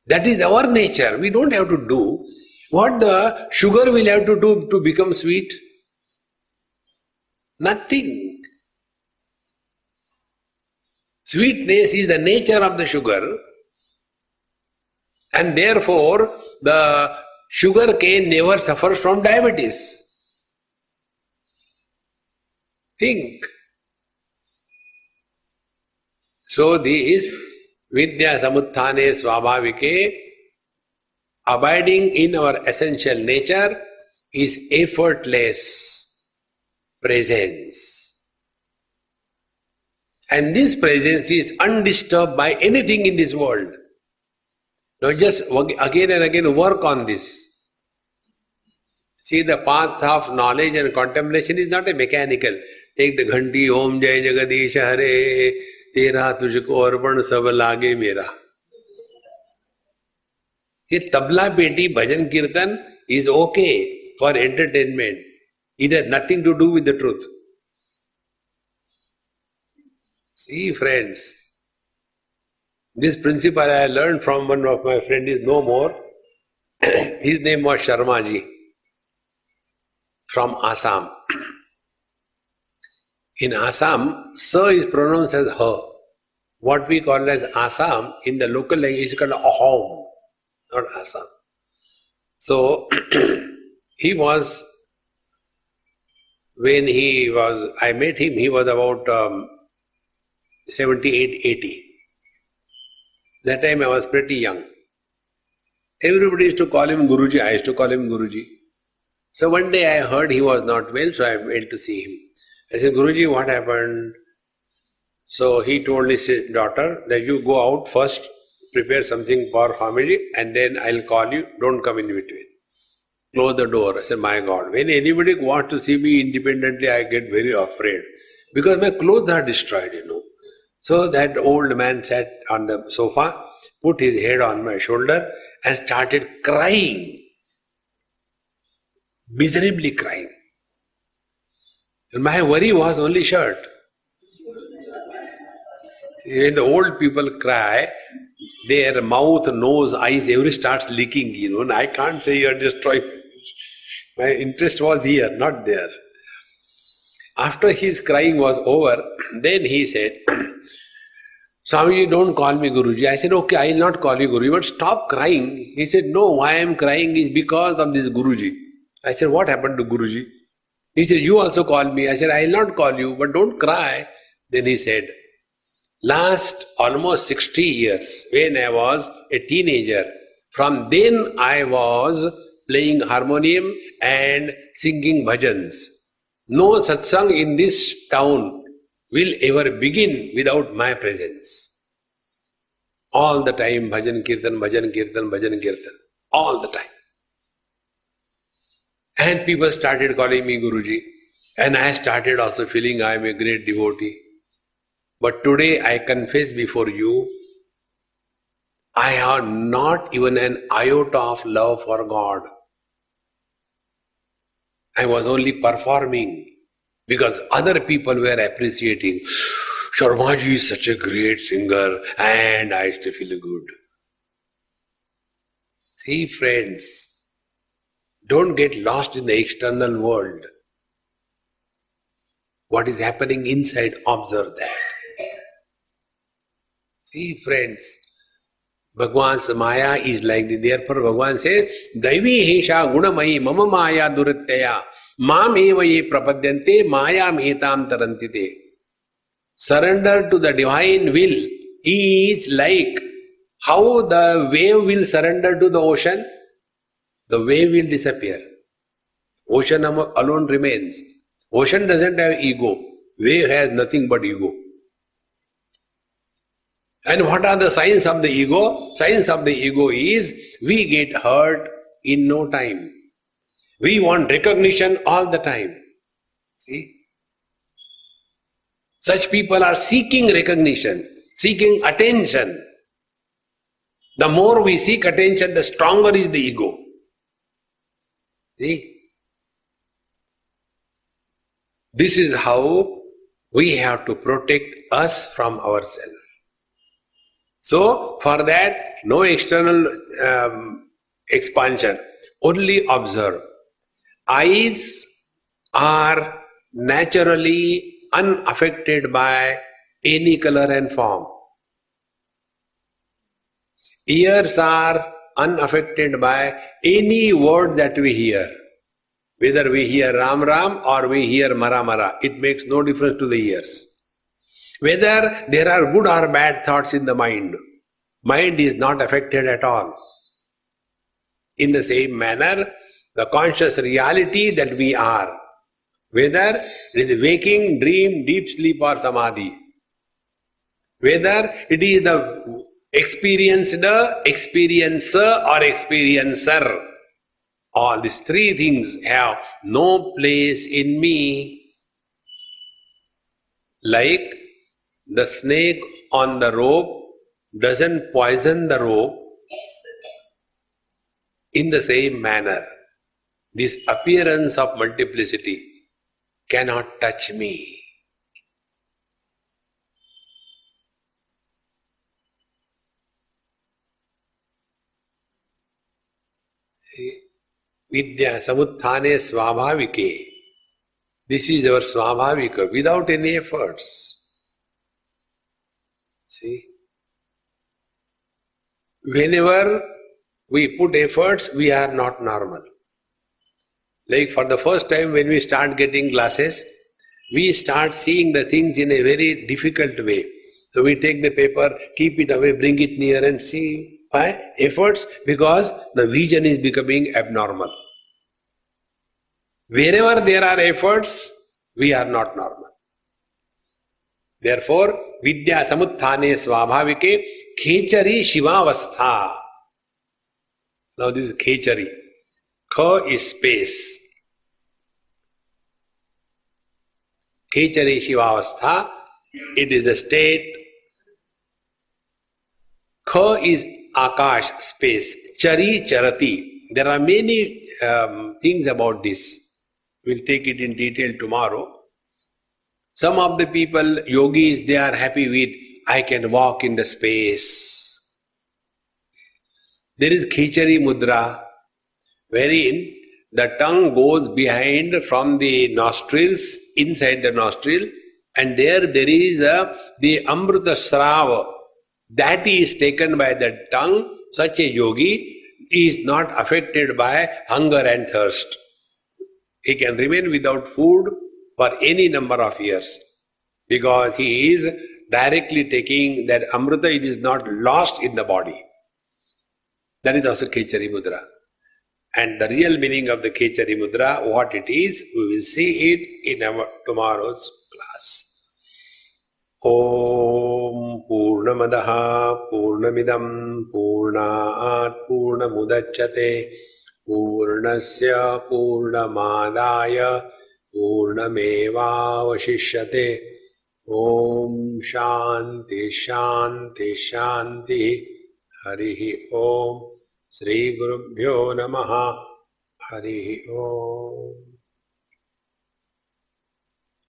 That is our nature. We don't have to do. What the sugar will have to do to become sweet? Nothing. Sweetness is the nature of the sugar, and therefore the sugar cane never suffers from diabetes. Think. So this Vidya Samutthane Swabhavike, abiding in our essential nature, is effortless presence. And this presence is undisturbed by anything in this world. Now just again and again work on this. See, the path of knowledge and contemplation is not a mechanical. Take the ghanti, Om Jai Jagadish Hare, Tera Tujhko Arpan Sab Lage Mera. This tabla peti bhajan kirtan is okay for entertainment. It has nothing to do with the truth. See, friends, this principle I learned from one of my friends is no more. His name was Sharmaji from Assam. In Assam, Sa is pronounced as Ha. What we call as Assam, in the local language is called Ahom, not Assam. So, he was, I met him, he was about 78, 80. That time I was pretty young. Everybody used to call him Guruji, I used to call him Guruji. So one day I heard he was not well, so I went to see him. I said, Guruji, what happened? So he told his daughter that you go out first, prepare something for family, and then I'll call you, don't come in between. Close the door. I said, my God, when anybody wants to see me independently, I get very afraid. Because my clothes are destroyed, So that old man sat on the sofa, put his head on my shoulder and started crying. Miserably crying. And my worry was only shirt. When the old people cry, their mouth, nose, eyes, everything starts leaking, and I can't say you're destroying. My interest was here, not there. After his crying was over, then he said, Swamiji, don't call me Guruji. I said, okay, I will not call you Guruji, but stop crying. He said, no, why I am crying is because of this Guruji. I said, what happened to Guruji? He said, you also call me. I said, I will not call you, but don't cry. Then he said, last almost 60 years, when I was a teenager, from then I was playing harmonium and singing bhajans. No satsang in this town will ever begin without my presence. All the time, bhajan kirtan, bhajan kirtan, bhajan kirtan. All the time. And people started calling me Guruji. And I started also feeling I am a great devotee. But today I confess before you, I have not even an iota of love for God. I was only performing because other people were appreciating. Sharmaji is such a great singer, and I used to feel good. See, friends, don't get lost in the external world. What is happening inside, observe that. See, friends, Bhagwan's Maya is like this. Therefore, Bhagwan says, Daivi Hesha Gunamayi Mama Maya Durittaya Mam Eva Ye Prapadyante Maya Metam Tarantite. Surrender to the divine will is like how the wave will surrender to the ocean. The wave will disappear. Ocean alone remains. Ocean doesn't have ego. Wave has nothing but ego. And what are the signs of the ego? Signs of the ego is we get hurt in no time. We want recognition all the time. See? Such people are seeking recognition, seeking attention. The more we seek attention, the stronger is the ego. See? This is how we have to protect us from ourselves. So, for that, no external expansion, only observe. Eyes are naturally unaffected by any color and form. Ears are unaffected by any word that we hear. Whether we hear Ram Ram or we hear Mara Mara, it makes no difference to the ears. Whether there are good or bad thoughts in the mind is not affected at all. In the same manner, the conscious reality that we are, whether it is waking, dream, deep sleep or samadhi, whether it is the experienced, experiencer or experiencer, all these three things have no place in me. Like the snake on the rope doesn't poison the rope, in the same manner, this appearance of multiplicity cannot touch me. See? Vidya samutthane svabhavike. This is our svabhavika, without any efforts. See? Whenever we put efforts, we are not normal. Like for the first time when we start getting glasses, we start seeing the things in a very difficult way. So we take the paper, keep it away, bring it near and see. Why? Efforts, because the vision is becoming abnormal. Wherever there are efforts, we are not normal. Therefore, Vidya samutthane svabhavike khechari shivavastha. Now this is khechari. Kha is space. Khechari shivavastha, it is the state. Kha is akash, space. Chari charati. There are many things about this. We'll take it in detail tomorrow. Some of the people, yogis, they are happy with, I can walk in the space. There is khechari mudra, wherein the tongue goes behind from the nostrils, inside the nostril, and there is the amrita srava. That is taken by the tongue. Such a yogi is not affected by hunger and thirst. He can remain without food for any number of years, because he is directly taking that amrita, it is not lost in the body. That is also khechari mudra. And the real meaning of the khechari mudra, what it is, we will see it in our tomorrow's class. Om Purnamadaha Purnamidam Purnaat Purnamudachyate Purnasya Purnamadaya Purnamevavashishyate. Om Shanti Shanti Shanti. Harihi Om. Sri Gurubhyo Namaha. Harihi Om.